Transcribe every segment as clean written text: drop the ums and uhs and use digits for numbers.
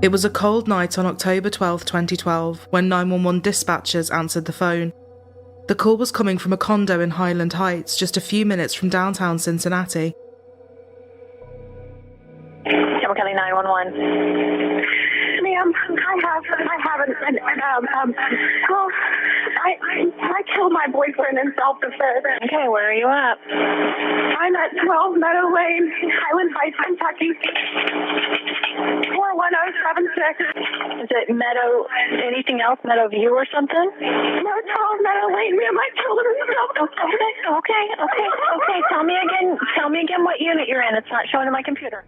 It was a cold night on October 12, 2012, when 911 dispatchers answered the phone. The call was coming from a condo in Highland Heights, just a few minutes from downtown Cincinnati. Campbell County 911. Ma'am, I killed my boyfriend in self-defense. Okay, where are you at? I'm at 12 Meadow Lane, Highland Heights, Kentucky. 41076. Is it Meadow, anything else? Meadow View or something? No, 12 Meadow Lane, ma'am. I killed him in self-defense. Okay. Tell me again what unit you're in. It's not showing in my computer.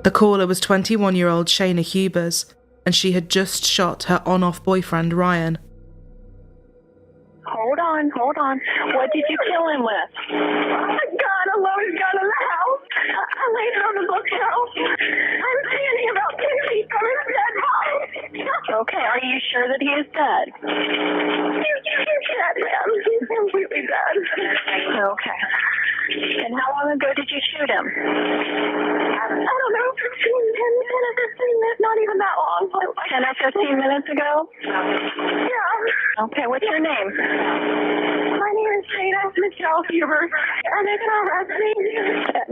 The caller was 21-year-old Shayna Hubers, and she had just shot her on-off boyfriend, Ryan. Hold on. What did you kill him with? A gun, a loaded gun in the house. I laid it on the bookshelf. I'm standing about 10 feet from his dead body. Okay, are you sure that he is dead? He's dead, ma'am. He's completely dead. Okay. And how long ago did you shoot him? I don't know, 10 or 15 minutes, not even that long. 10 or 15 minutes ago? Yeah. Okay, what's your name? My name is Shayna Michelle Huber, and they're going to arrest me.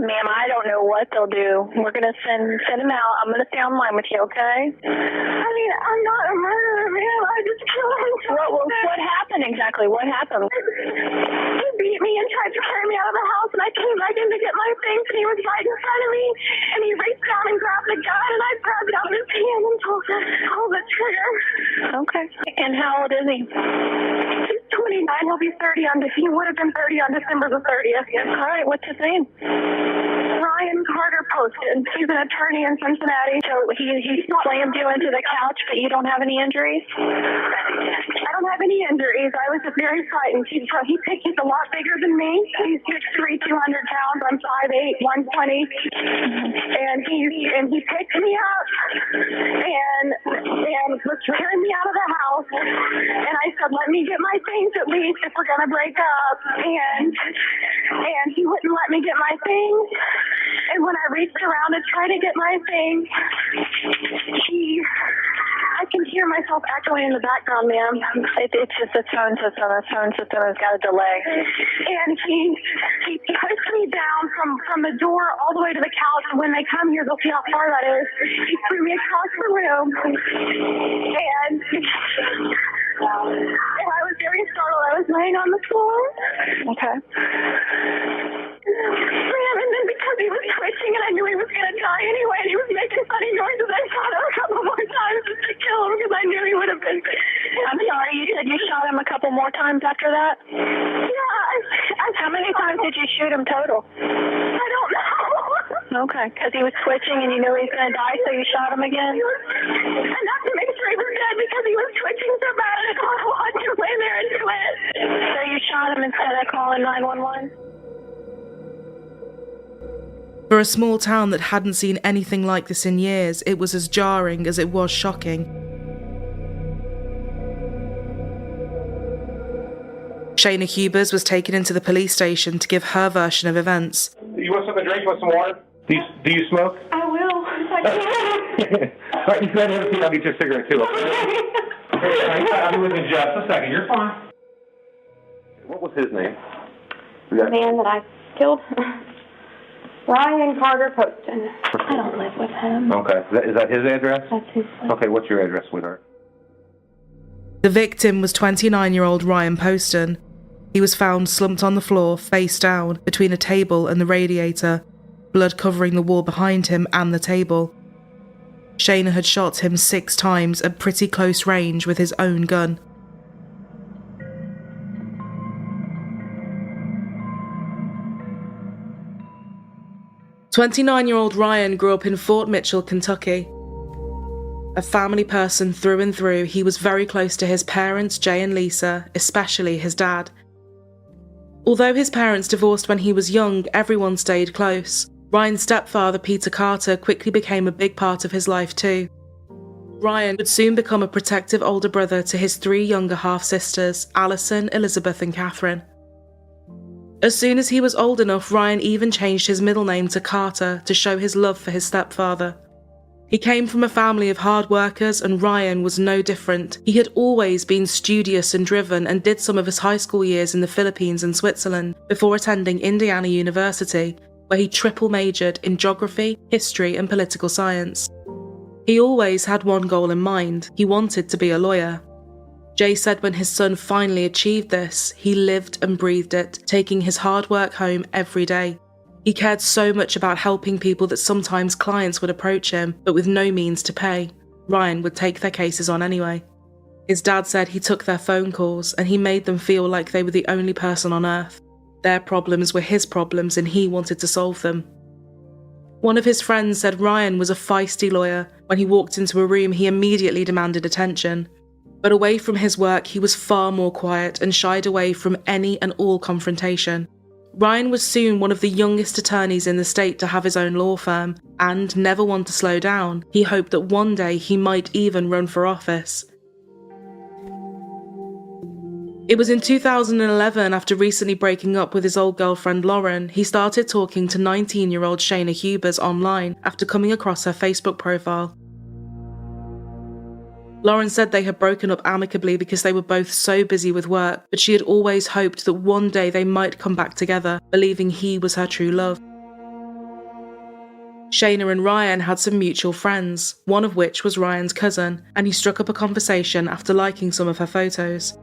Ma'am, I don't know what they'll do. We're going to send him out. I'm going to stay online with you, okay? I mean, I'm not a murderer, ma'am. I just killed him. What happened exactly? What happened? He beat me and tried to carry me out of the house, and I came back in to get my things, and he was right in front of me, and he reached down and grabbed the gun, and I grabbed it out of his hand and pulled the trigger. Okay. And how old is he? He's 29. He'll be 30 he would have been 30 on December the 30th. All right, what's his name? Ryan Poston. He's an attorney in Cincinnati. So he slammed you into the couch, but you don't have any injuries? I don't have any injuries. I was just very frightened. He's a lot bigger than me. He's 6'3", 200 pounds. I'm 5'8", 120. And he picked me up and was carrying me out of the house. And I said, let me get my things at least if we're going to break up. And he wouldn't let me get my things. And when I reached around to try to get my things, I can hear myself echoing in the background, ma'am. It's just the phone system. The phone system has got a delay. And he pushed me down from the door all the way to the couch. And when they come here, they'll see how far that is. He threw me across the room. And I was very startled. I was laying on the floor. Okay. Ma'am, and then because he was twitching and I knew he was going to die anyway, and he was making funny noises, I shot him a couple more times just to kill him because I knew he would have been. I'm sorry, you said you shot him a couple more times after that? Yeah. How many times did you shoot him total? I don't know. Okay, because he was twitching and you knew he was going to die, so you shot him again? Enough to make sure he was dead because he was twitching so bad and I didn't want to lay there and do it. So you shot him instead of calling 911? For a small town that hadn't seen anything like this in years, it was as jarring as it was shocking. Shayna Hubers was taken into the police station to give her version of events. You want something to drink? Want some water? Do you smoke? I will. I can. All right, you can have a seat. I'll get you a cigarette too. Okay, I'll be with you in just a second. You're fine. What was his name? The man that I killed. Ryan Poston. I don't live with him. Okay. Is that his address? That's his place. Okay, what's your address, sweetheart? The victim was 29-year-old Ryan Poston. He was found slumped on the floor, face down, between a table and the radiator, blood covering the wall behind him and the table. Shayna had shot him 6 times at pretty close range with his own gun. "29-year-old Ryan grew up in Fort Mitchell, Kentucky. A family person through and through, he was very close to his parents, Jay and Lisa, especially his dad. Although his parents divorced when he was young, everyone stayed close. Ryan's stepfather, Peter Carter, quickly became a big part of his life too. Ryan would soon become a protective older brother to his 3 younger half-sisters, Allison, Elizabeth and Catherine. As soon as he was old enough, Ryan even changed his middle name to Carter to show his love for his stepfather. He came from a family of hard workers, and Ryan was no different. He had always been studious and driven, and did some of his high school years in the Philippines and Switzerland before attending Indiana University, where he triple majored in geography, history, and political science. He always had one goal in mind. He wanted to be a lawyer. Jay said when his son finally achieved this, he lived and breathed it, taking his hard work home every day. He cared so much about helping people that sometimes clients would approach him, but with no means to pay. Ryan would take their cases on anyway. His dad said he took their phone calls and he made them feel like they were the only person on earth. Their problems were his problems and he wanted to solve them. One of his friends said Ryan was a feisty lawyer. When he walked into a room, he immediately demanded attention. But away from his work, he was far more quiet and shied away from any and all confrontation. Ryan was soon one of the youngest attorneys in the state to have his own law firm, and never one to slow down. He hoped that one day he might even run for office. It was in 2011, after recently breaking up with his old girlfriend Lauren, he started talking to 19-year-old Shayna Hubers online after coming across her Facebook profile. Lauren said they had broken up amicably because they were both so busy with work, but she had always hoped that one day they might come back together, believing he was her true love. Shayna and Ryan had some mutual friends, one of which was Ryan's cousin, and he struck up a conversation after liking some of her photos.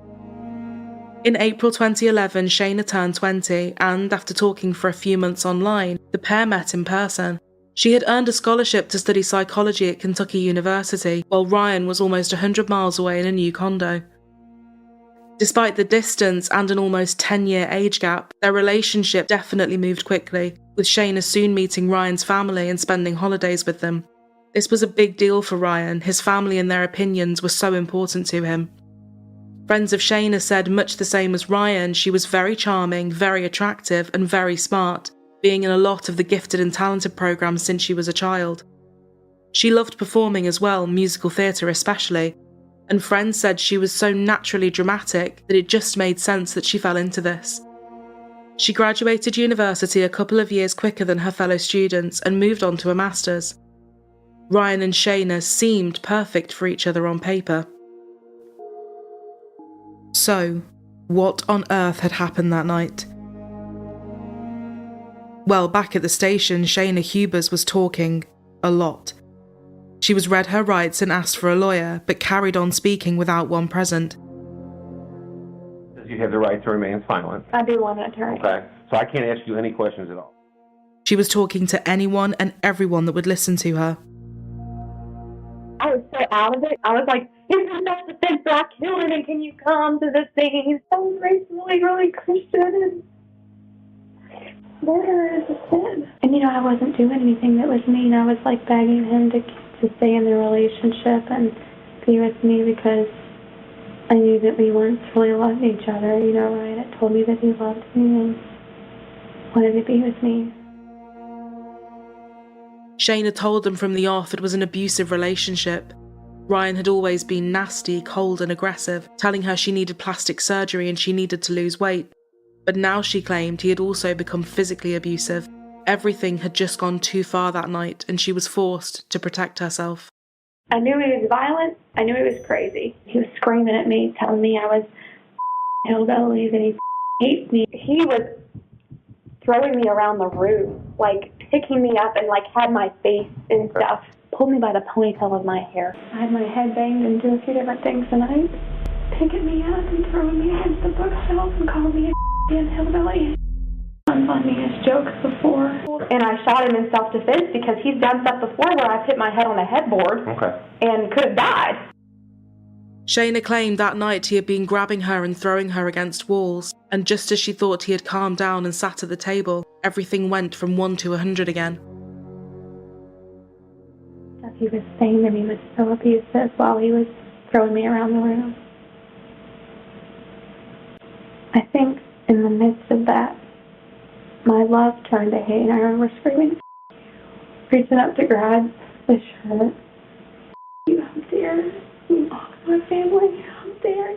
In April 2011, Shayna turned 20, and after talking for a few months online, the pair met in person. She had earned a scholarship to study psychology at Kentucky University, while Ryan was almost 100 miles away in a new condo. Despite the distance and an almost 10-year age gap, their relationship definitely moved quickly, with Shayna soon meeting Ryan's family and spending holidays with them. This was a big deal for Ryan. His family and their opinions were so important to him. Friends of Shayna said much the same as Ryan, she was very charming, very attractive, and very smart, being in a lot of the gifted and talented programs since she was a child. She loved performing as well, musical theatre especially, and friends said she was so naturally dramatic that it just made sense that she fell into this. She graduated university a couple of years quicker than her fellow students and moved on to a master's. Ryan and Shayna seemed perfect for each other on paper. So, what on earth had happened that night? Well, back at the station, Shayna Hubers was talking a lot. She was read her rights and asked for a lawyer, but carried on speaking without one present. You have the right to remain silent. I do want an attorney. Okay. So I can't ask you any questions at all. She was talking to anyone and everyone that would listen to her. I was so out of it. I was like, "Is this not the thing that I killed him? And can you come to this thing?" I was raised really Christian, and murder is a sin. And I wasn't doing anything that was mean. I was like begging him to stay in the relationship and be with me because I knew that we weren't fully loving each other. Ryan had told me that he loved me and wanted to be with me. Shayna told them from the off it was an abusive relationship. Ryan had always been nasty, cold and aggressive, telling her she needed plastic surgery and she needed to lose weight. But now she claimed he had also become physically abusive. Everything had just gone too far that night and she was forced to protect herself. I knew he was violent. I knew he was crazy. He was screaming at me, telling me I was hillbilly, that he hates me. He was throwing me around the room, like picking me up and had my face and stuff. Pulled me by the ponytail of my hair. I had my head banged and do a few different things tonight. Picking me up and throwing me against the bookshelf and calling me a hillbilly. Done funniest jokes before. And I shot him in self-defense because he's done stuff before where I've hit my head on a headboard and could have died. Shayna claimed that night he had been grabbing her and throwing her against walls, and just as she thought he had calmed down and sat at the table, everything went from 1 to 100 again. He was saying that he was so abusive while he was throwing me around the room. I think in the midst of that, my love turned to hate, and I remember screaming, reaching up to grab the shirt. "You out there, you mocked my family, out there."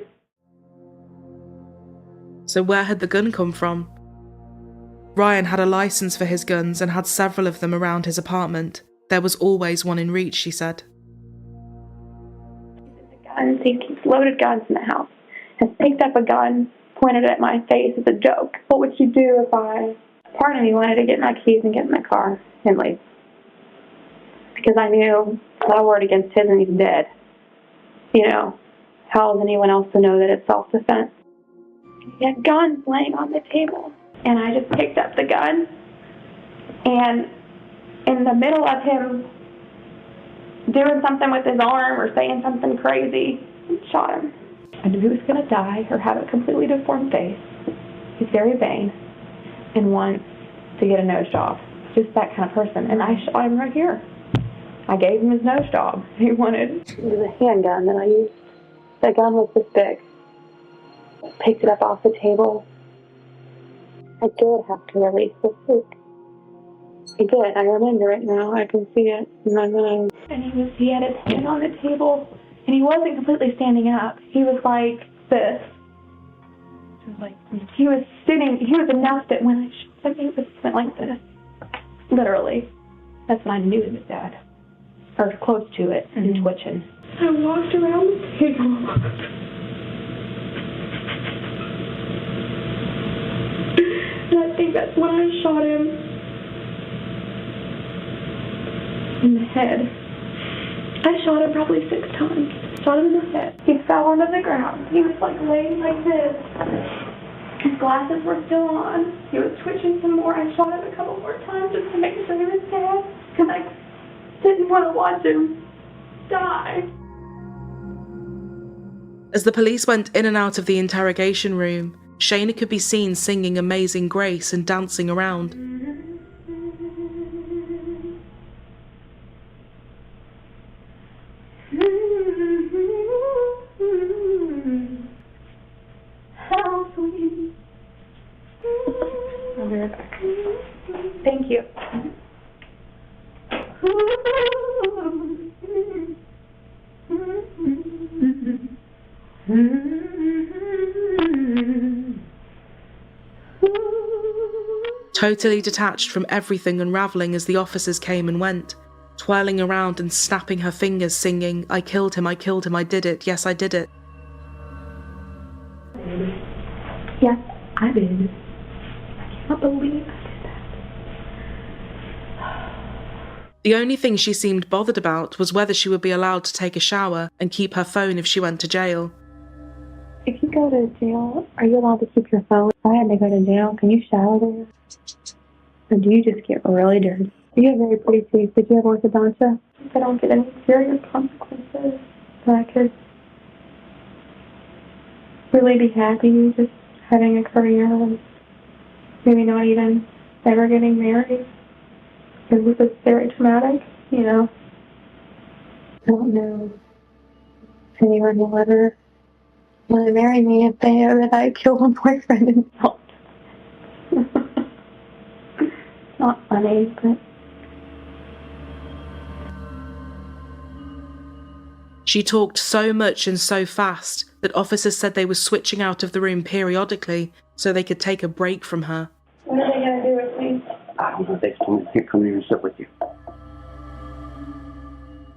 So where had the gun come from? Ryan had a license for his guns and had several of them around his apartment. There was always one in reach, she said. Guns, he keeps loaded guns in the house. Has picked up a gun, pointed it at my face as a joke. What would you do if part of me wanted to get my keys and get in my car and leave? Because I knew my word against his and he's dead. You know, how is anyone else to know that it's self-defense? He had guns laying on the table. And I just picked up the gun. And in the middle of him doing something with his arm or saying something crazy, I shot him. I knew he was going to die or have a completely deformed face. He's very vain and wants to get a nose job. Just that kind of person. And I shot him right here. I gave him his nose job. He wanted. It was a handgun that I used. The gun was this big. I picked it up off the table. I did have to release this week. I did. I remember it now. I can see it. And he had his hand on the table, and he wasn't completely standing up. He was like this. He was sitting. He was enough that when I shot him, he went like this. Literally. That's when I knew he was dead. Or close to it, and twitching. I walked around the table. And I think that's when I shot him in the head. I shot him probably 6 times. Shot him in the head. He fell onto the ground. He was like laying like this. His glasses were still on. He was twitching some more. I shot him a couple more times just to make sure he was dead. Because I didn't want to watch him die. As the police went in and out of the interrogation room, Shayna could be seen singing Amazing Grace and dancing around. How sweet. I'll be right back. Thank you. Totally detached from everything unravelling as the officers came and went, twirling around and snapping her fingers singing, I killed him, I did it, yes I did it. Yes, I did. I can't believe I did that. The only thing she seemed bothered about was whether she would be allowed to take a shower and keep her phone if she went to jail. If you go to jail, are you allowed to keep your phone? If I had to go to jail, can you shower there? Or do you just get really dirty? You have very pretty teeth. Did you have orthodontia? If I don't get any serious consequences, that I could really be happy just having a career and maybe not even ever getting married. Because this is very traumatic, you know. I don't know if anyone will ever want to marry me if they know that I killed a boyfriend and helped. It's not funny, but... She talked so much and so fast that officers said they were switching out of the room periodically so they could take a break from her. What are they going to do with me? They told me to come here and sit with you.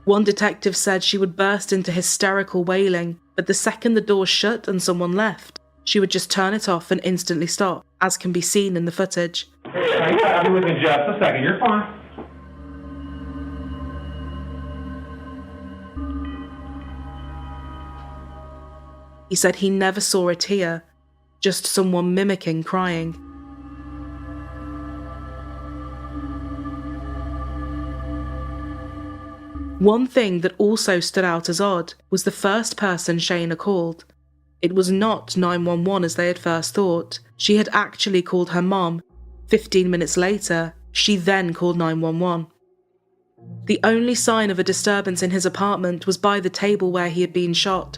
One detective said she would burst into hysterical wailing, but the second the door shut and someone left, she would just turn it off and instantly stop, as can be seen in the footage. Hey, I'll be with you in just a second. You're fine. He said he never saw a tear, just someone mimicking crying. One thing that also stood out as odd was the first person Shayna called. It was not 911 as they had first thought. She had actually called her mom. 15 minutes later, she then called 911. The only sign of a disturbance in his apartment was by the table where he had been shot.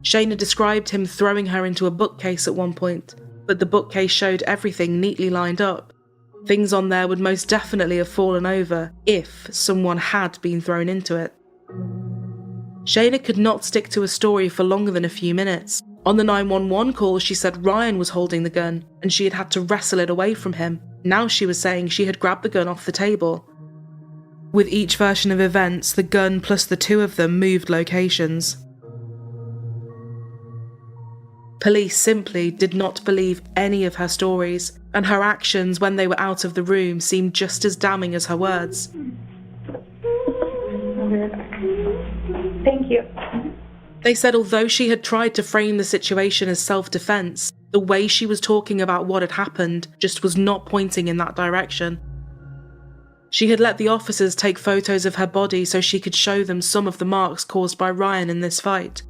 Shayna described him throwing her into a bookcase at one point, but the bookcase showed everything neatly lined up. Things on there would most definitely have fallen over if someone had been thrown into it. Shayna could not stick to a story for longer than a few minutes. On the 911 call, she said Ryan was holding the gun and she had to wrestle it away from him. Now she was saying she had grabbed the gun off the table. With each version of events, the gun plus the two of them moved locations. Police simply did not believe any of her stories, and her actions when they were out of the room seemed just as damning as her words. Thank you. They said although she had tried to frame the situation as self-defense, the way she was talking about what had happened just was not pointing in that direction. She had let the officers take photos of her body so she could show them some of the marks caused by Ryan in this fight.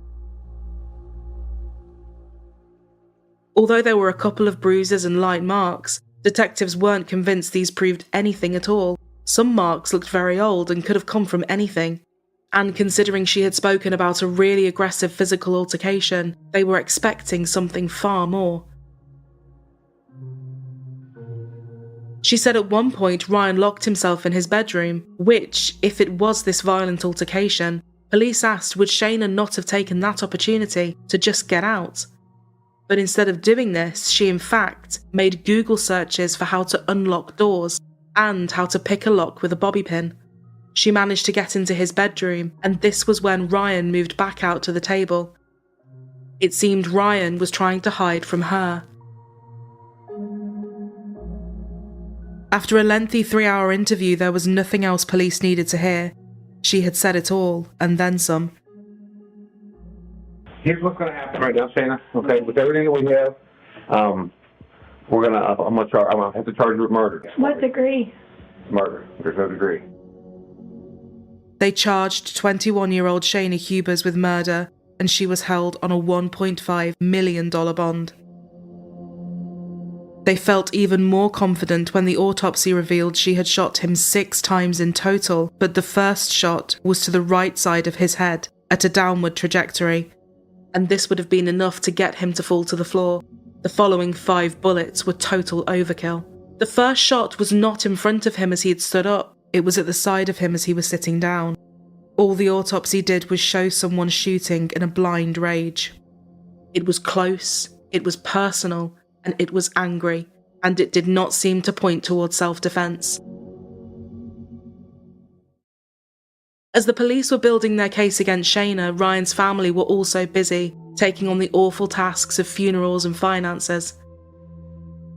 Although there were a couple of bruises and light marks, detectives weren't convinced these proved anything at all. Some marks looked very old and could have come from anything. And considering she had spoken about a really aggressive physical altercation, they were expecting something far more. She said at one point Ryan locked himself in his bedroom, which, if it was this violent altercation, police asked would Shayna not have taken that opportunity to just get out. But instead of doing this, she in fact made Google searches for how to unlock doors and how to pick a lock with a bobby pin. She managed to get into his bedroom, and this was when Ryan moved back out to the table. It seemed Ryan was trying to hide from her. After a lengthy 3-hour interview, there was nothing else police needed to hear. She had said it all, and then some. Here's what's going to happen right now, Shayna. Okay, with everything that we have, I'm gonna have to charge you with murder. What degree? Murder. There's no degree. They charged 21-year-old Shayna Hubers with murder, and she was held on a $1.5 million bond. They felt even more confident when the autopsy revealed she had shot him 6 times in total, but the first shot was to the right side of his head, at a downward trajectory, and this would have been enough to get him to fall to the floor. The following 5 bullets were total overkill. The first shot was not in front of him as he had stood up, it was at the side of him as he was sitting down. All the autopsy did was show someone shooting in a blind rage. It was close, it was personal, and it was angry, and it did not seem to point towards self-defense. As the police were building their case against Shayna, Ryan's family were also busy, taking on the awful tasks of funerals and finances.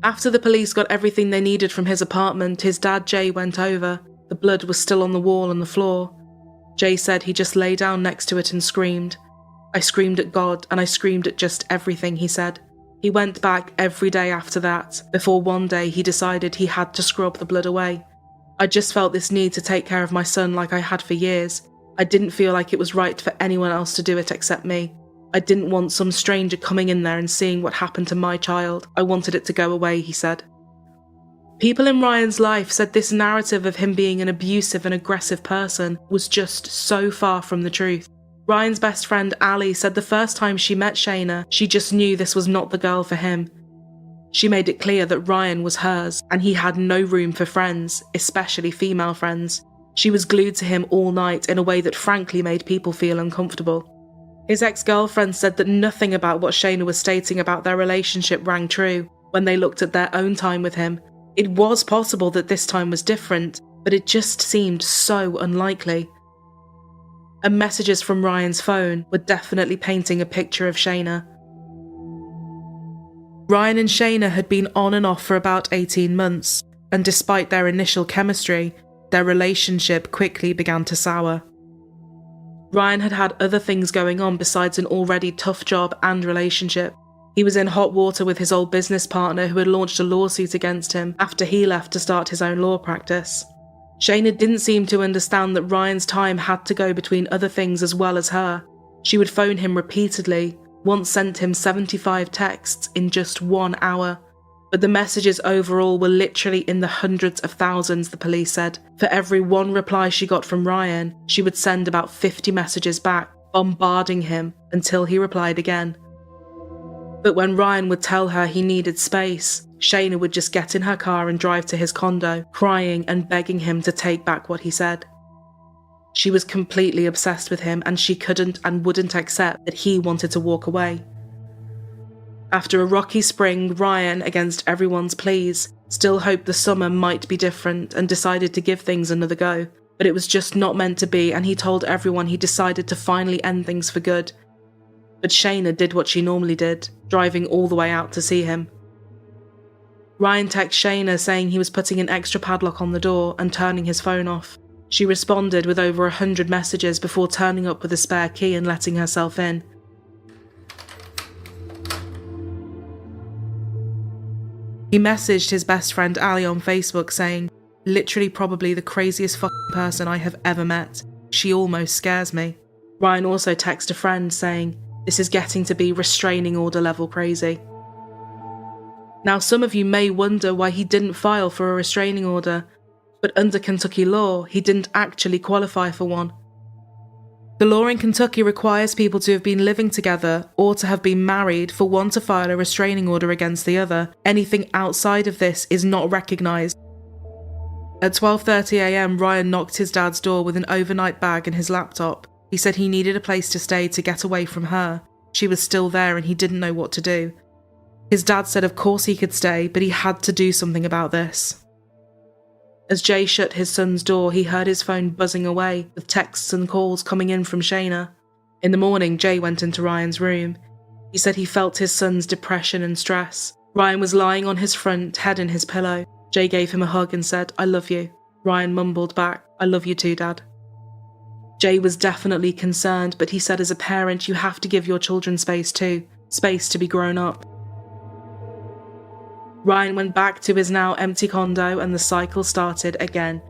After the police got everything they needed from his apartment, his dad Jay went over. The blood was still on the wall and the floor. Jay said he just lay down next to it and screamed. I screamed at God, and I screamed at just everything, he said. He went back every day after that, before one day he decided he had to scrub the blood away. I just felt this need to take care of my son like I had for years. I didn't feel like it was right for anyone else to do it except me. I didn't want some stranger coming in there and seeing what happened to my child. I wanted it to go away, he said. People in Ryan's life said this narrative of him being an abusive and aggressive person was just so far from the truth. Ryan's best friend Ali said the first time she met Shayna, she just knew this was not the girl for him. She made it clear that Ryan was hers, and he had no room for friends, especially female friends. She was glued to him all night in a way that frankly made people feel uncomfortable. His ex-girlfriend said that nothing about what Shayna was stating about their relationship rang true when they looked at their own time with him. It was possible that this time was different, but it just seemed so unlikely. And messages from Ryan's phone were definitely painting a picture of Shayna. Ryan and Shayna had been on and off for about 18 months, and despite their initial chemistry, their relationship quickly began to sour. Ryan had had other things going on besides an already tough job and relationship. He was in hot water with his old business partner who had launched a lawsuit against him after he left to start his own law practice. Shayna didn't seem to understand that Ryan's time had to go between other things as well as her. She would phone him repeatedly, once sent him 75 texts in just 1 hour. But the messages overall were literally in the hundreds of thousands, the police said. For every 1 reply she got from Ryan, she would send about 50 messages back, bombarding him until he replied again. But when Ryan would tell her he needed space, Shayna would just get in her car and drive to his condo, crying and begging him to take back what he said. She was completely obsessed with him, and she couldn't and wouldn't accept that he wanted to walk away. After a rocky spring, Ryan, against everyone's pleas, still hoped the summer might be different and decided to give things another go. But it was just not meant to be, and he told everyone he decided to finally end things for good. But Shayna did what she normally did, driving all the way out to see him. Ryan texted Shayna saying he was putting an extra padlock on the door and turning his phone off. She responded with over 100 messages before turning up with a spare key and letting herself in. He messaged his best friend Ali on Facebook saying, "Literally probably the craziest fucking person I have ever met. She almost scares me." Ryan also texted a friend saying, "This is getting to be restraining order level crazy." Now some of you may wonder why he didn't file for a restraining order, but under Kentucky law, he didn't actually qualify for one. The law in Kentucky requires people to have been living together or to have been married for one to file a restraining order against the other. Anything outside of this is not recognised. At 12:30 a.m, Ryan knocked his dad's door with an overnight bag and his laptop. He said he needed a place to stay to get away from her. She was still there and he didn't know what to do. His dad said of course he could stay, but he had to do something about this. As Jay shut his son's door, he heard his phone buzzing away, with texts and calls coming in from Shayna. In the morning, Jay went into Ryan's room. He said he felt his son's depression and stress. Ryan was lying on his front, head in his pillow. Jay gave him a hug and said, "I love you." Ryan mumbled back, "I love you too, Dad." Jay was definitely concerned, but he said as a parent, you have to give your children space too, space to be grown up. Ryan went back to his now empty condo and the cycle started again.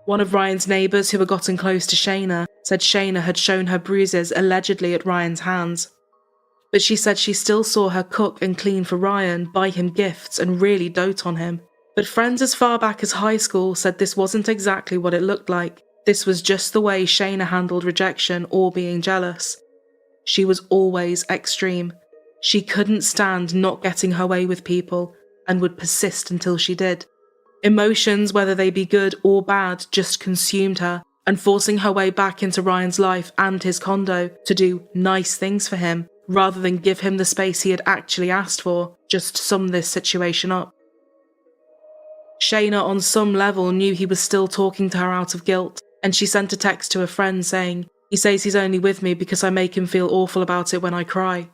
One of Ryan's neighbours who had gotten close to Shayna said Shayna had shown her bruises allegedly at Ryan's hands. But she said she still saw her cook and clean for Ryan, buy him gifts and really dote on him. But friends as far back as high school said this wasn't exactly what it looked like. This was just the way Shayna handled rejection or being jealous. She was always extreme. She couldn't stand not getting her way with people and would persist until she did. Emotions, whether they be good or bad, just consumed her, and forcing her way back into Ryan's life and his condo to do nice things for him, rather than give him the space he had actually asked for, just summed this situation up. Shayna on some level knew he was still talking to her out of guilt, and she sent a text to a friend saying, "He says he's only with me because I make him feel awful about it when I cry."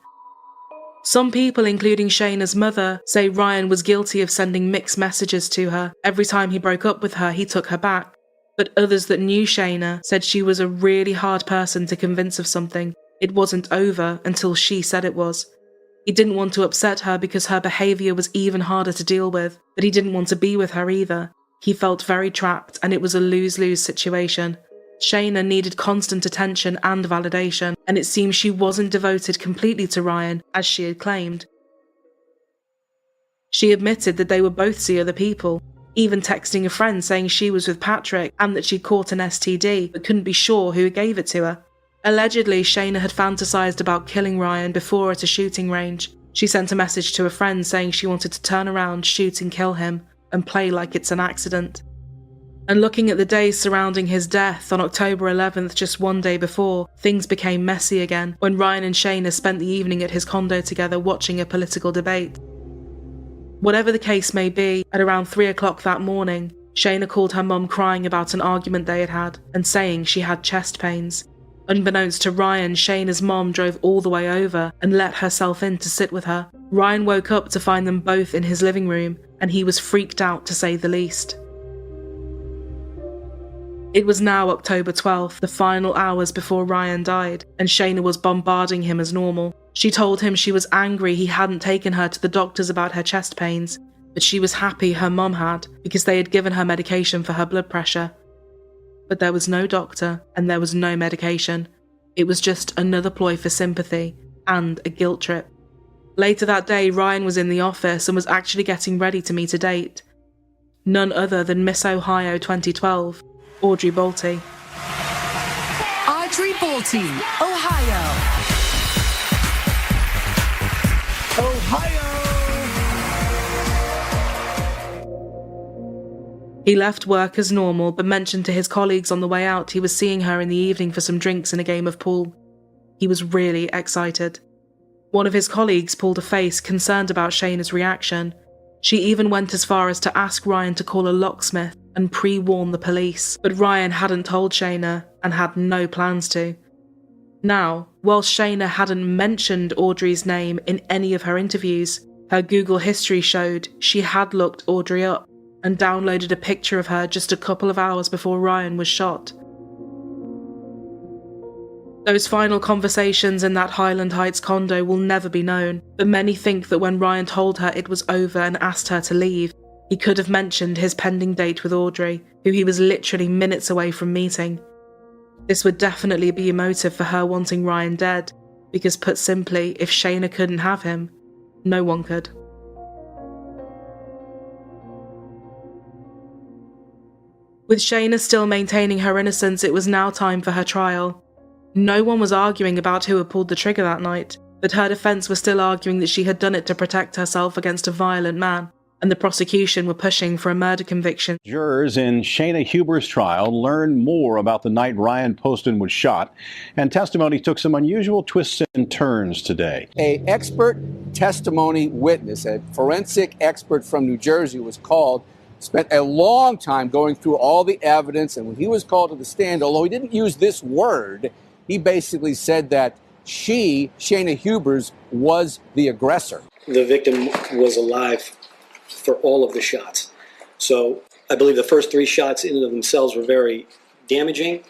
Some people, including Shayna's mother, say Ryan was guilty of sending mixed messages to her. Every time he broke up with her, he took her back. But others that knew Shayna said she was a really hard person to convince of something. It wasn't over until she said it was. He didn't want to upset her because her behaviour was even harder to deal with, but he didn't want to be with her either. He felt very trapped and it was a lose-lose situation. Shayna needed constant attention and validation, and it seemed she wasn't devoted completely to Ryan, as she had claimed. She admitted that they would both see other people, even texting a friend saying she was with Patrick and that she caught an STD but couldn't be sure who gave it to her. Allegedly, Shayna had fantasized about killing Ryan before at a shooting range. She sent a message to a friend saying she wanted to turn around, shoot and kill him, and play like it's an accident. And looking at the days surrounding his death on October 11th, just one day before, things became messy again when Ryan and Shayna spent the evening at his condo together watching a political debate. Whatever the case may be, at around 3 o'clock that morning, Shayna called her mum crying about an argument they had had and saying she had chest pains. Unbeknownst to Ryan, Shayna's mom drove all the way over and let herself in to sit with her. Ryan woke up to find them both in his living room, and he was freaked out to say the least. It was now October 12th, the final hours before Ryan died, and Shayna was bombarding him as normal. She told him she was angry he hadn't taken her to the doctors about her chest pains, but she was happy her mum had, because they had given her medication for her blood pressure. But there was no doctor, and there was no medication. It was just another ploy for sympathy, and a guilt trip. Later that day, Ryan was in the office and was actually getting ready to meet a date. None other than Miss Ohio 2012, Audrey Bolte. Audrey Bolte, Ohio. He left work as normal, but mentioned to his colleagues on the way out he was seeing her in the evening for some drinks and a game of pool. He was really excited. One of his colleagues pulled a face, concerned about Shayna's reaction. She even went as far as to ask Ryan to call a locksmith and pre-warn the police, but Ryan hadn't told Shayna and had no plans to. Now, whilst Shayna hadn't mentioned Audrey's name in any of her interviews, her Google history showed she had looked Audrey up and downloaded a picture of her just a couple of hours before Ryan was shot. Those final conversations in that Highland Heights condo will never be known, but many think that when Ryan told her it was over and asked her to leave, he could have mentioned his pending date with Audrey, who he was literally minutes away from meeting. This would definitely be a motive for her wanting Ryan dead, because put simply, if Shayna couldn't have him, no one could. With Shayna still maintaining her innocence, it was now time for her trial. No one was arguing about who had pulled the trigger that night, but her defence was still arguing that she had done it to protect herself against a violent man, and the prosecution were pushing for a murder conviction. Jurors in Shayna Huber's trial learned more about the night Ryan Poston was shot, and testimony took some unusual twists and turns today. An expert testimony witness, a forensic expert from New Jersey, was called, spent a long time going through all the evidence, and when he was called to the stand, although he didn't use this word, he basically said that Shayna Hubers, was the aggressor. The victim was alive for all of the shots. So I believe the first 3 shots in and of themselves were very damaging,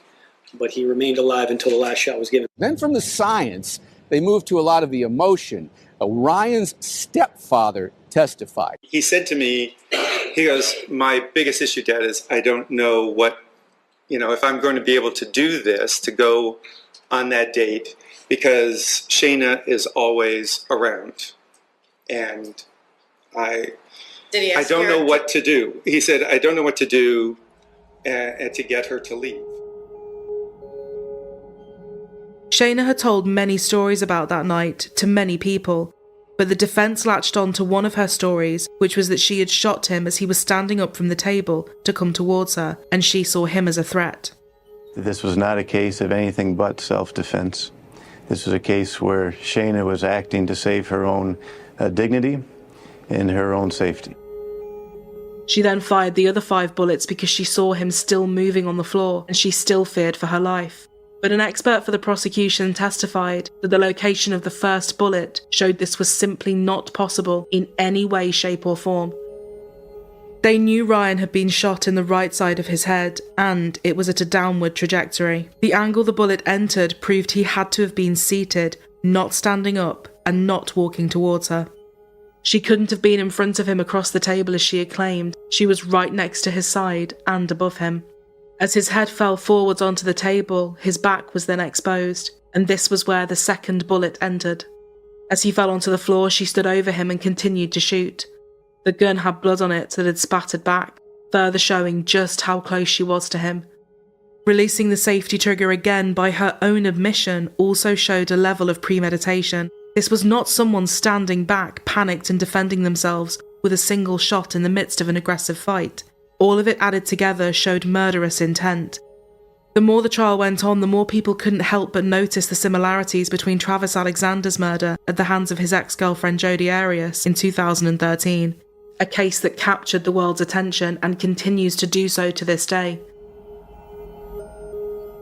but he remained alive until the last shot was given. Then from the science, they moved to a lot of the emotion. Ryan's stepfather testified. He said to me, he goes, my biggest issue, Dad, is I don't know what, if I'm going to be able to do this, to go on that date, because Shayna is always around. And I don't know what to do. He said, I don't know what to do to get her to leave. Shayna had told many stories about that night to many people, but the defence latched on to one of her stories, which was that she had shot him as he was standing up from the table to come towards her, and she saw him as a threat. This was not a case of anything but self-defense. This was a case where Shayna was acting to save her own dignity and her own safety. She then fired the other 5 bullets because she saw him still moving on the floor and she still feared for her life. But an expert for the prosecution testified that the location of the first bullet showed this was simply not possible in any way, shape or form. They knew Ryan had been shot in the right side of his head, and it was at a downward trajectory. The angle the bullet entered proved he had to have been seated, not standing up, and not walking towards her. She couldn't have been in front of him across the table as she had claimed. She was right next to his side and above him. As his head fell forwards onto the table, his back was then exposed, and this was where the second bullet entered. As he fell onto the floor, she stood over him and continued to shoot. The gun had blood on it that had spattered back, further showing just how close she was to him. Releasing the safety trigger again by her own admission also showed a level of premeditation. This was not someone standing back, panicked and defending themselves with a single shot in the midst of an aggressive fight. All of it added together showed murderous intent. The more the trial went on, the more people couldn't help but notice the similarities between Travis Alexander's murder at the hands of his ex-girlfriend Jodi Arias in 2013, a case that captured the world's attention and continues to do so to this day.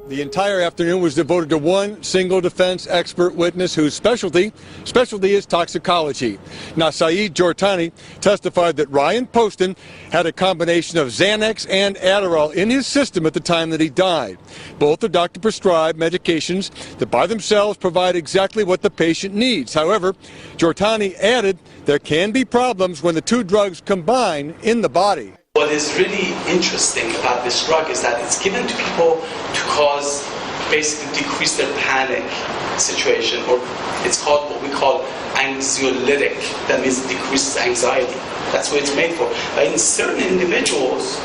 The entire afternoon was devoted to one single defense expert witness whose specialty is toxicology. Now, Saeed Jortani testified that Ryan Poston had a combination of Xanax and Adderall in his system at the time that he died. Both are doctor-prescribed medications that by themselves provide exactly what the patient needs. However, Jortani added there can be problems when the 2 drugs combine in the body. What is really interesting about this drug is that it's given to people to basically decrease their panic situation, or it's called what we call anxiolytic. That means it decreases anxiety. That's what it's made for. But in certain individuals,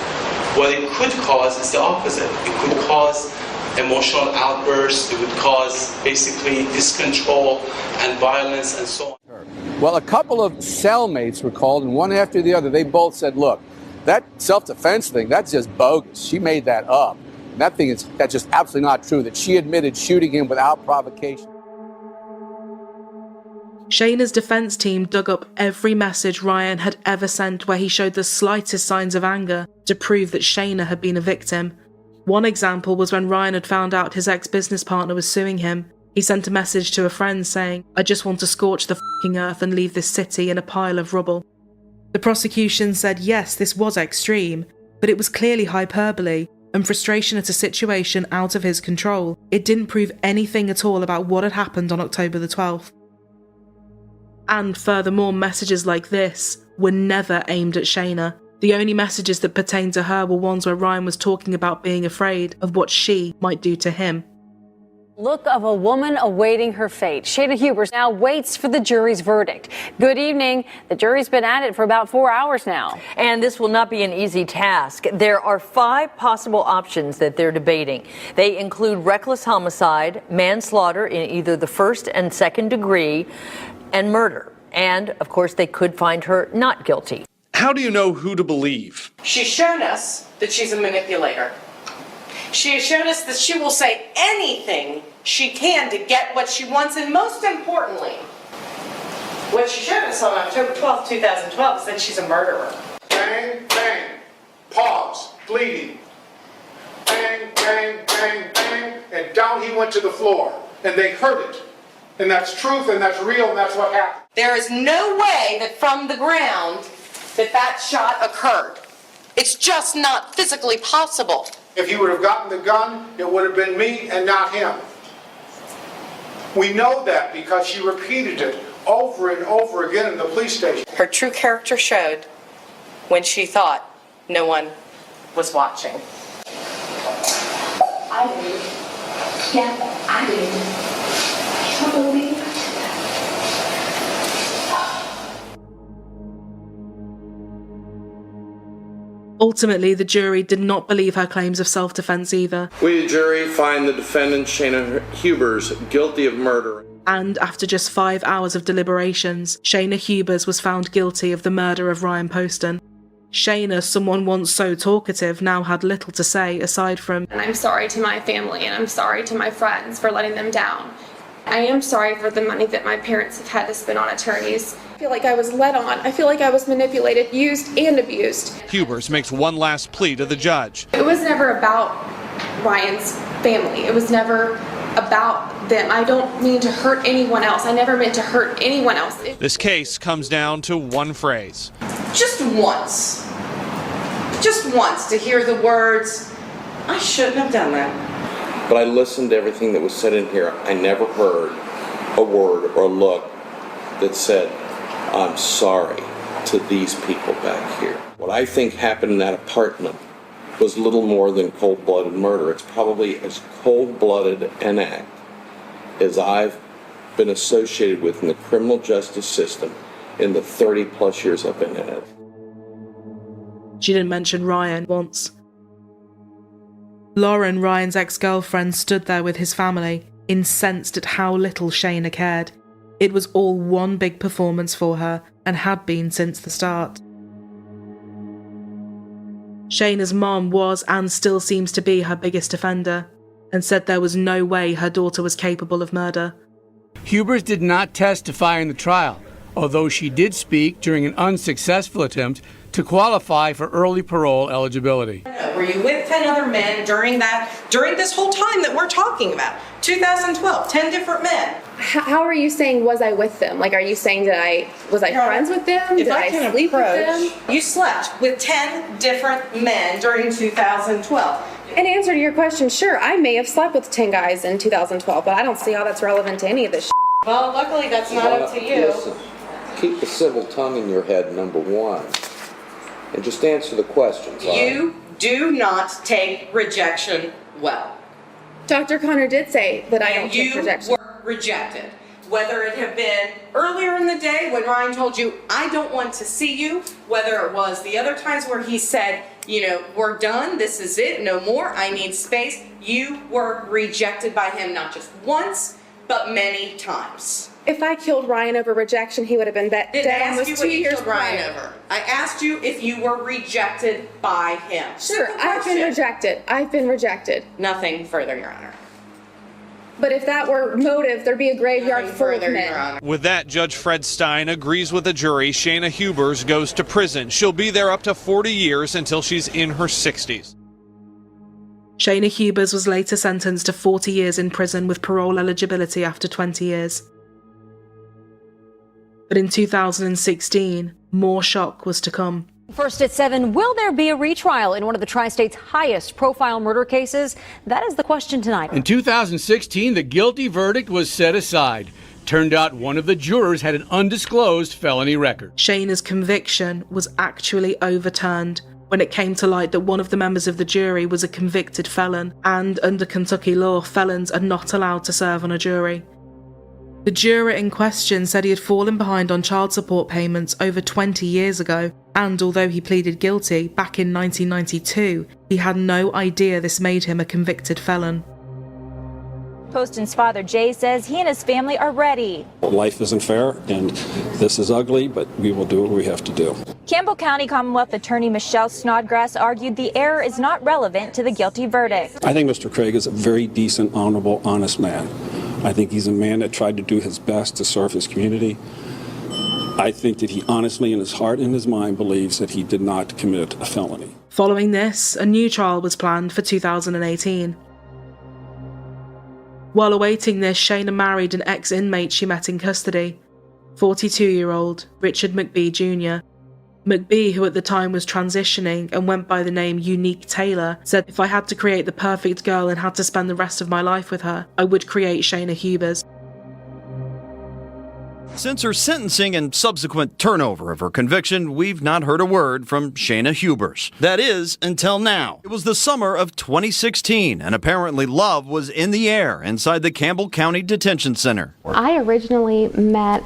what it could cause is the opposite. It could cause emotional outbursts. It would cause basically discontrol and violence and so on. Well, a couple of cellmates were called, and one after the other, they both said, look, that self-defense thing, that's just bogus. She made that up. And that's just absolutely not true, that she admitted shooting him without provocation. Shayna's defense team dug up every message Ryan had ever sent where he showed the slightest signs of anger to prove that Shayna had been a victim. One example was when Ryan had found out his ex-business partner was suing him. He sent a message to a friend saying, "I just want to scorch the f***ing earth and leave this city in a pile of rubble." The prosecution said yes, this was extreme, but it was clearly hyperbole and frustration at a situation out of his control. It didn't prove anything at all about what had happened on October the 12th. And furthermore, messages like this were never aimed at Shayna. The only messages that pertained to her were ones where Ryan was talking about being afraid of what she might do to him. Look of a woman awaiting her fate. Shayna Hubers now waits for the jury's verdict. Good evening. The jury's been at it for about 4 hours now. And this will not be an easy task. There are 5 possible options that they're debating. They include reckless homicide, manslaughter in either the first and second degree, and murder. And, of course, they could find her not guilty. How do you know who to believe? She's shown us that she's a manipulator. She has shown us that she will say anything she can to get what she wants, and most importantly, what she showed us on October 12th, 2012 is that she's a murderer. Bang, bang, pause, bleeding. Bang, bang, bang, bang, and down he went to the floor, and they heard it. And that's truth, and that's real, and that's what happened. There is no way that from the ground that shot occurred. It's just not physically possible. If he would have gotten the gun, it would have been me and not him. We know that because she repeated it over and over again in the police station. Her true character showed when she thought no one was watching. I did. Yeah, I did. I believe. Ultimately, the jury did not believe her claims of self-defense either. We, the jury, find the defendant, Shayna Hubers, guilty of murder. And after just 5 hours of deliberations, Shayna Hubers was found guilty of the murder of Ryan Poston. Shayna, someone once so talkative, now had little to say aside from, "And I'm sorry to my family and I'm sorry to my friends for letting them down. I am sorry for the money that my parents have had to spend on attorneys. I feel like I was led on. I feel like I was manipulated, used, and abused." Hubers makes one last plea to the judge. It was never about Ryan's family. It was never about them. I don't mean to hurt anyone else. I never meant to hurt anyone else. This case comes down to one phrase. Just once to hear the words, "I shouldn't have done that." But I listened to everything that was said in here. I never heard a word or look that said, "I'm sorry" to these people back here. What I think happened in that apartment was little more than cold-blooded murder. It's probably as cold-blooded an act as I've been associated with in the criminal justice system in the 30-plus years I've been in it. She didn't mention Ryan once. Lauren, Ryan's ex-girlfriend, stood there with his family, incensed at how little Shayna cared. It was all one big performance for her, and had been since the start. Shayna's mom was, and still seems to be, her biggest defender, and said there was no way her daughter was capable of murder. Hubers did not testify in the trial, although she did speak during an unsuccessful attempt to qualify for early parole eligibility. Were you with 10 other men during this whole time that we're talking about? 2012, 10 different men. How are you saying was I with them? Like, are you saying that was I friends with them? Did I sleep with them? You slept with 10 different men during 2012. In answer to your question, sure, I may have slept with 10 guys in 2012, but I don't see how that's relevant to any of this. Well, luckily that's not up to you. Listen, keep the civil tongue in your head, number one, and just answer the questions. You do not take rejection well. Dr. Connor did say that I don't take rejection. You were rejected. Whether it had been earlier in the day when Ryan told you, "I don't want to see you," whether it was the other times where he said, "We're done, this is it, no more, I need space," you were rejected by him not just once, but many times. If I killed Ryan over rejection, he would have been dead almost 2 years Ryan prior. over. I asked you if you were rejected by him. Sure, I've been rejected. I've been rejected. Nothing further, Your Honor. But if that were motive, there'd be a graveyard full of men. With that, Judge Fred Stein agrees with the jury. Shayna Hubers goes to prison. She'll be there up to 40 years until she's in her 60s. Shayna Hubers was later sentenced to 40 years in prison with parole eligibility after 20 years. But in 2016, more shock was to come. First at 7, will there be a retrial in one of the tri-state's highest profile murder cases? That is the question tonight. In 2016, the guilty verdict was set aside. Turned out one of the jurors had an undisclosed felony record. Shayna's conviction was actually overturned when it came to light that one of the members of the jury was a convicted felon, and under Kentucky law, felons are not allowed to serve on a jury. The juror in question said he had fallen behind on child support payments over 20 years ago, and although he pleaded guilty back in 1992, he had no idea this made him a convicted felon. Poston's father, Jay, says he and his family are ready. Life isn't fair, and this is ugly, but we will do what we have to do. Campbell County Commonwealth Attorney Michelle Snodgrass argued the error is not relevant to the guilty verdict. I think Mr. Craig is a very decent, honorable, honest man. I think he's a man that tried to do his best to serve his community. I think that he honestly, in his heart and his mind, believes that he did not commit a felony. Following this, a new trial was planned for 2018. While awaiting this, Shayna married an ex-inmate she met in custody, 42-year-old Richard McBee Jr. McBee, who at the time was transitioning and went by the name Unique Taylor, said if I had to create the perfect girl and had to spend the rest of my life with her, I would create Shayna Hubers. Since her sentencing and subsequent turnover of her conviction, we've not heard a word from Shayna Hubers. That is, until now. It was the summer of 2016, and apparently love was in the air inside the Campbell County Detention Center. I originally met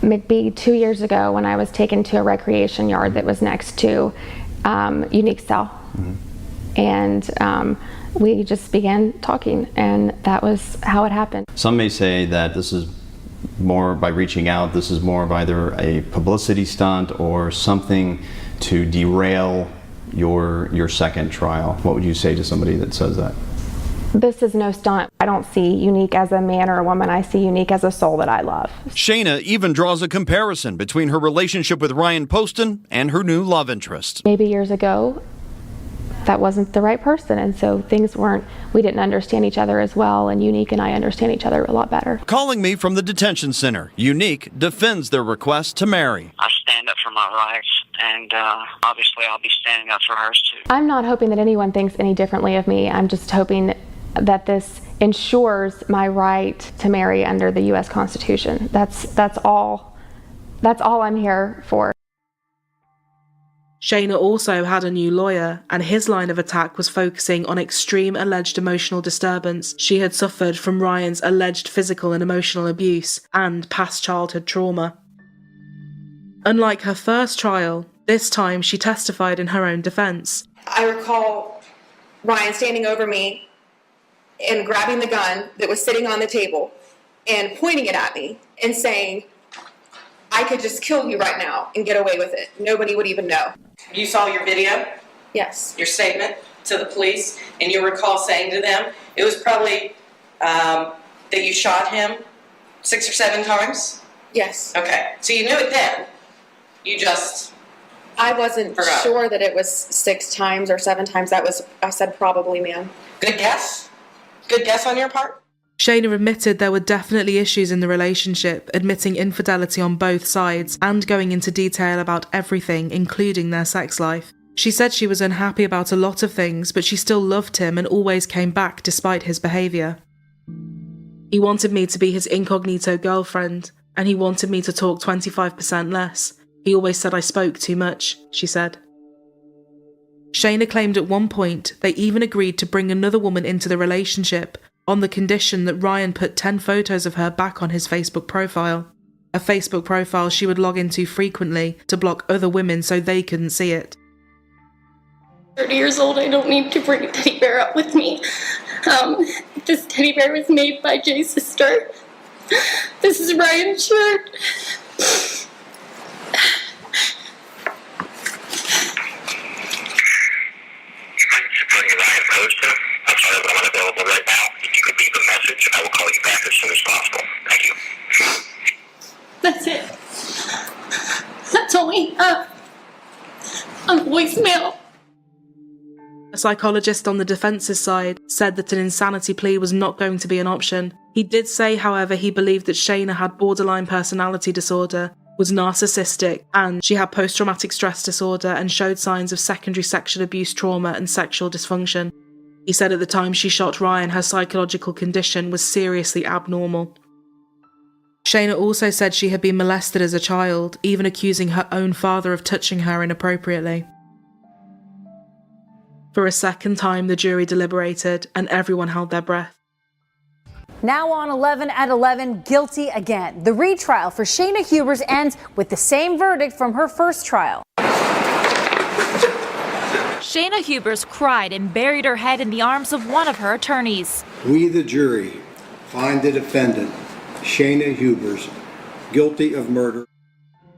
McBee 2 years ago when I was taken to a recreation yard that was next to Unique Cell. And we just began talking, and that was how it happened. Some may say that this is more by reaching out, this is more of either a publicity stunt or something to derail your second trial. What would you say to somebody that says that? This is no stunt. I don't see Unique as a man or a woman. I see Unique as a soul that I love. Shayna even draws a comparison between her relationship with Ryan Poston and her new love interest. Maybe years ago, that wasn't the right person, and so we didn't understand each other as well, and Unique and I understand each other a lot better. Calling me from the detention center, Unique defends their request to marry. I stand up for my rights, and obviously I'll be standing up for hers too. I'm not hoping that anyone thinks any differently of me. I'm just hoping that this ensures my right to marry under the U.S. Constitution. That's all I'm here for. Shayna also had a new lawyer, and his line of attack was focusing on extreme alleged emotional disturbance she had suffered from Ryan's alleged physical and emotional abuse and past childhood trauma. Unlike her first trial, this time she testified in her own defense. I recall Ryan standing over me and grabbing the gun that was sitting on the table and pointing it at me and saying, I could just kill you right now and get away with it. Nobody would even know. You saw your video? Yes. Your statement to the police, and you recall saying to them, it was probably that you shot him 6 or 7 times? Yes. Okay, so you knew it then. You just I wasn't sure that it was 6 times or 7 times. I said probably, ma'am. Good guess? Good guess on your part? Shayna admitted there were definitely issues in the relationship, admitting infidelity on both sides and going into detail about everything, including their sex life. She said she was unhappy about a lot of things, but she still loved him and always came back despite his behaviour. He wanted me to be his incognito girlfriend, and he wanted me to talk 25% less. He always said I spoke too much, she said. Shayna claimed at one point they even agreed to bring another woman into the relationship on the condition that Ryan put 10 photos of her back on his Facebook profile. A Facebook profile she would log into frequently to block other women so they couldn't see it. 30 years old, I don't need to bring a teddy bear up with me. This teddy bear was made by Jay's sister. This is Ryan's shirt. Ryan Poston. I'm sorry, but I'm unavailable right now. If you could leave a message, I will call you back as soon as possible. Thank you. That's it. That's all we have on voicemail. A psychologist on the defence's side said that an insanity plea was not going to be an option. He did say, however, he believed that Shayna had borderline personality disorder, was narcissistic, and she had post-traumatic stress disorder and showed signs of secondary sexual abuse trauma and sexual dysfunction. He said at the time she shot Ryan, her psychological condition was seriously abnormal. Shayna also said she had been molested as a child, even accusing her own father of touching her inappropriately. For a second time, the jury deliberated, and everyone held their breath. Now on 11 at 11, guilty again. The retrial for Shayna Hubers ends with the same verdict from her first trial. Shayna Hubers cried and buried her head in the arms of one of her attorneys. We, the jury, find the defendant, Shayna Hubers, guilty of murder.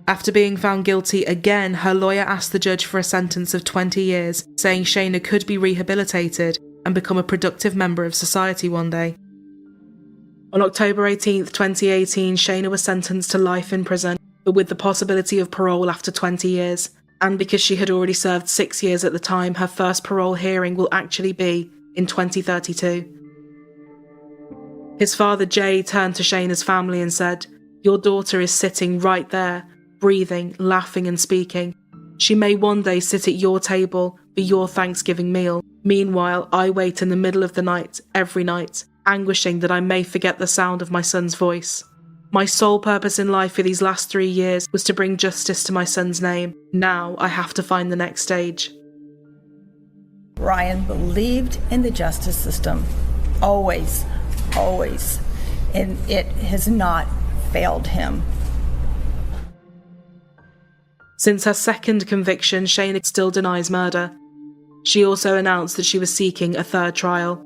After being found guilty again, her lawyer asked the judge for a sentence of 20 years, saying Shayna could be rehabilitated and become a productive member of society one day. On October 18th, 2018, Shayna was sentenced to life in prison, but with the possibility of parole after 20 years. And because she had already served 6 years at the time, her first parole hearing will actually be in 2032. His father, Jay, turned to Shayna's family and said, "Your daughter is sitting right there, breathing, laughing and speaking. She may one day sit at your table for your Thanksgiving meal. Meanwhile, I wait in the middle of the night, every night, anguishing that I may forget the sound of my son's voice. My sole purpose in life for these last 3 years was to bring justice to my son's name. Now I have to find the next stage." Ryan believed in the justice system. Always, always. And it has not failed him. Since her second conviction, Shayna still denies murder. She also announced that she was seeking a third trial.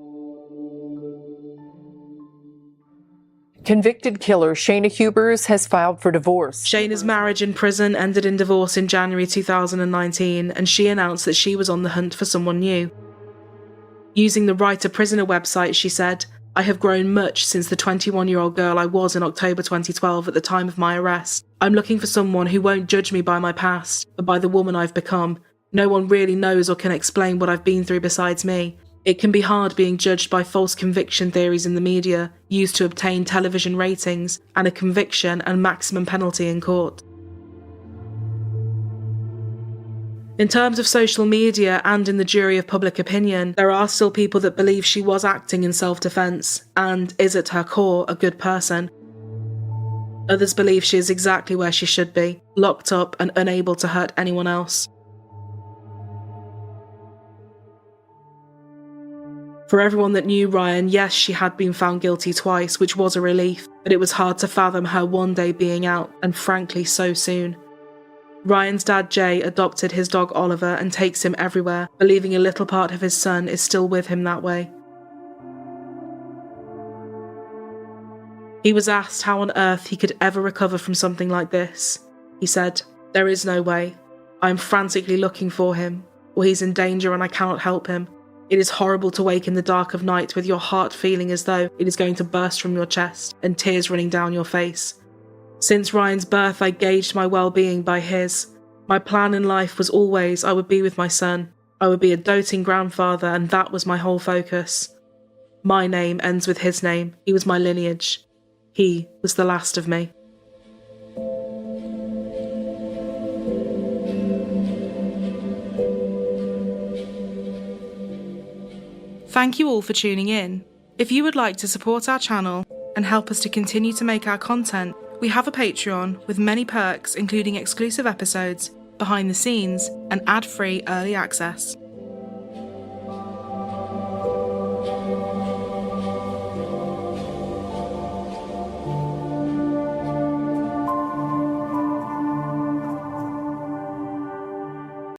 Convicted killer Shayna Hubers has filed for divorce. Shayna's marriage in prison ended in divorce in January 2019, and she announced that she was on the hunt for someone new. Using the Writer Prisoner website, she said, "I have grown much since the 21-year-old girl I was in October 2012 at the time of my arrest. I'm looking for someone who won't judge me by my past, but by the woman I've become. No one really knows or can explain what I've been through besides me. It can be hard being judged by false conviction theories in the media, used to obtain television ratings, and a conviction and maximum penalty in court." In terms of social media and in the jury of public opinion, there are still people that believe she was acting in self-defense and is at her core a good person. Others believe she is exactly where she should be, locked up and unable to hurt anyone else. For everyone that knew Ryan, yes, she had been found guilty twice, which was a relief, but it was hard to fathom her one day being out, and frankly so soon. Ryan's dad, Jay, adopted his dog Oliver and takes him everywhere, believing a little part of his son is still with him that way. He was asked how on earth he could ever recover from something like this. He said, "There is no way. I am frantically looking for him, or he's in danger and I cannot help him. It is horrible to wake in the dark of night with your heart feeling as though it is going to burst from your chest and tears running down your face. Since Ryan's birth, I gauged my well-being by his. My plan in life was always I would be with my son. I would be a doting grandfather, and that was my whole focus. My name ends with his name. He was my lineage. He was the last of me." Thank you all for tuning in. If you would like to support our channel and help us to continue to make our content, we have a Patreon with many perks, including exclusive episodes, behind the scenes, and ad-free early access.